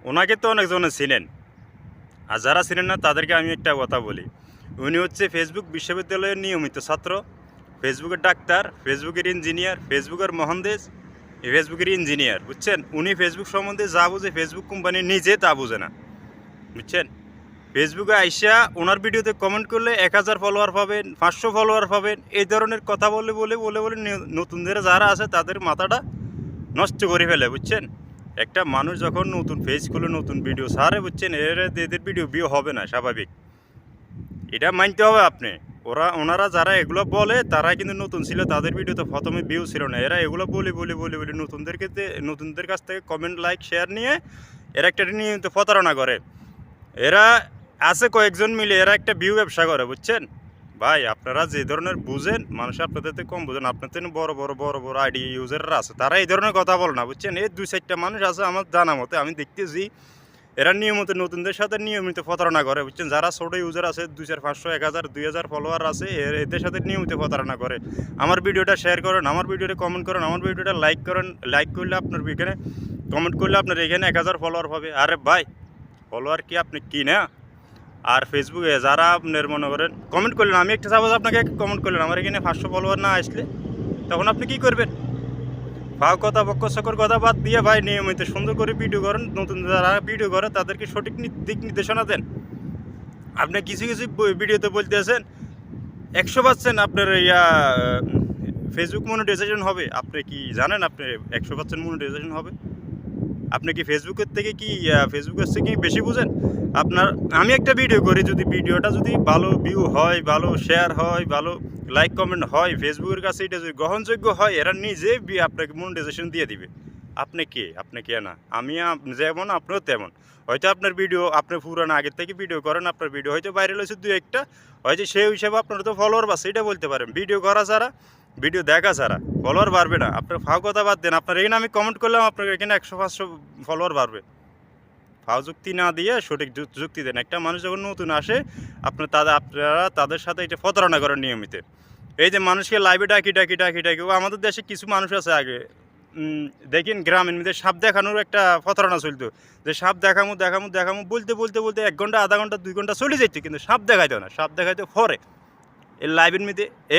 ওনাকে তো অনেকজনে চিনেন, আর যারা চিনেন না তাদেরকে আমি একটা কথা বলি। উনি হচ্ছে ফেসবুক বিশ্ববিদ্যালয়ের নিয়মিত ছাত্র, ফেসবুকের ডাক্তার, ফেসবুকের ইঞ্জিনিয়ার, ফেসবুকের মহানদেশ, ফেসবুকের ইঞ্জিনিয়ার, বুঝছেন? উনি ফেসবুক সম্বন্ধে যা বুঝে ফেসবুক কোম্পানি নিজে তা বুঝে না, বুঝছেন? ফেসবুকে আইসা ওনার ভিডিওতে কমেন্ট করলে 1000 ফলোয়ার পাবেন, 500 ফলোয়ার পাবেন, এই ধরনের কথা বলে বলে বলে বলে নতুনদের যারা আছে তাদের মাথাটা নষ্ট করে ফেলে, বুঝছেন? একটা মানুষ যখন নতুন পেজ খুলে নতুন ভিডিও ছাড়ে, বুঝছেন, এদের ভিডিও হবে না, স্বাভাবিক। এটা মানতে হবে আপনি। ওনারা যারা এগুলো বলে তারা কিন্তু নতুন ছিল, তাদের ভিডিওতে প্রথমে ভিউ ছিল না। এরা এগুলো বলে বলে বলে বলে নতুনদের কাছ থেকে কমেন্ট, লাইক, শেয়ার নিয়ে এরা একটা নিয়মিত প্রতারণা করে। এরা আছে কয়েকজন মিলে এরা একটা ভিউ ব্যবসা করে, বুঝছেন? ভাই, আপনারা যে ধরনের বুঝেন, মানুষ আপনাদের থেকে কম বুঝেন। আপনার থেকে বড় বড় বড় বড় আইডি ইউজাররা আছে, তারা এই ধরনের কথা বলে না, বুঝছেন? এই 2-4টা মানুষ আছে আমার জানা মতে, আমি দেখতেছি এরা নিয়মিত নতুনদের সাথে নিয়মিত প্রতারণা করে, বুঝছেন? যারা ছোটো ইউজার আছে 200, 500, 1000, 2000 ফলোয়ার আছে, এদের সাথে নিয়মিত প্রতারণা করে। আমার ভিডিওটা শেয়ার করেন, আমার ভিডিওটা কমেন্ট করেন, আমার ভিডিওটা লাইক করেন। লাইক করলে আপনার এখানে, কমেন্ট করলে আপনার এখানে 1000 ফলোয়ার পাবে। আরে ভাই, ফলোয়ার কি আপনি কি না? আর ফেসবুকে যারা আপনার মনে করেন কমেন্ট করলেন, আমি একটা সাপোজ আপনাকে কমেন্ট করলেন, আমার এখানে 500 ফলোয়ার না আসলে তখন আপনি কি করবেন? ভাও কথা, বক্ষ সকর কথা বাদ দিয়ে ভাই নিয়মিত সুন্দর করে ভিডিও করেন। নতুন যারা ভিডিও করে তাদেরকে সঠিক দিক নির্দেশনা দেন। আপনি কিছু কিছু ভিডিওতে বলতেছেন 100% আপনার ফেসবুক মনিটাইজেশন হবে। আপনি কি জানেন আপনি 100% মনিটাইজেশন হবে? আপনি কি ফেসবুকের থেকে কি ফেসবুকের থেকে কি বেশি বুঝেন? আপনার, আমি একটা ভিডিও করি, যদি ভিডিওটা যদি ভালো ভিউ হয়, ভালো শেয়ার হয়, ভালো লাইক কমেন্ট হয়, ফেসবুকের কাছে এটা যদি গ্রহণযোগ্য হয়, এরা নিজে আপনাকে মনিটাইজেশন দিয়ে দিবে। আপনি কে? আপনি কে না? আমি যেমন আপনিও তেমন। হয়তো আপনার ভিডিও আপনি পুরানো আগের থেকে ভিডিও করেন, আপনার ভিডিও হয়তো ভাইরাল হয়েছে 2-1টা, হয়তো সেই হিসাবে আপনার তো ফলোয়ার বাড়ছে, এটা বলতে পারেন। ভিডিও করা ছাড়া, ভিডিও দেখা ছাড়া ফলোয়ার বাড়বে না। আপনার ফাও কথা বাদ দেন, আপনার এখানে আমি কমেন্ট করলাম, আপনার এখানে 100-500 ফলোয়ার বাড়বে। ফাও যুক্তি না দিয়ে সঠিক যুক্তি দেন। একটা মানুষ যখন নতুন আসে, আপনারা তাদের সাথে এটা প্রতারণা করেন নিয়মিত। এই যে মানুষকে লাইভে ডাকি ডাকি ডাকি ডাকি, ও আমাদের দেশে কিছু মানুষ আছে আগে দেখেন গ্রামের মধ্যে সাপ দেখানোর একটা প্রতারণা চলতো, যে সাপ দেখামু দেখামু দেখামু বলতে বলতে বলতে 1 ঘন্টা, আধা ঘন্টা, 2 ঘন্টা চলে যেত, কিন্তু সাপ দেখাইতো না, সাপ দেখাইতো পরে এই লাইভের মধ্যে।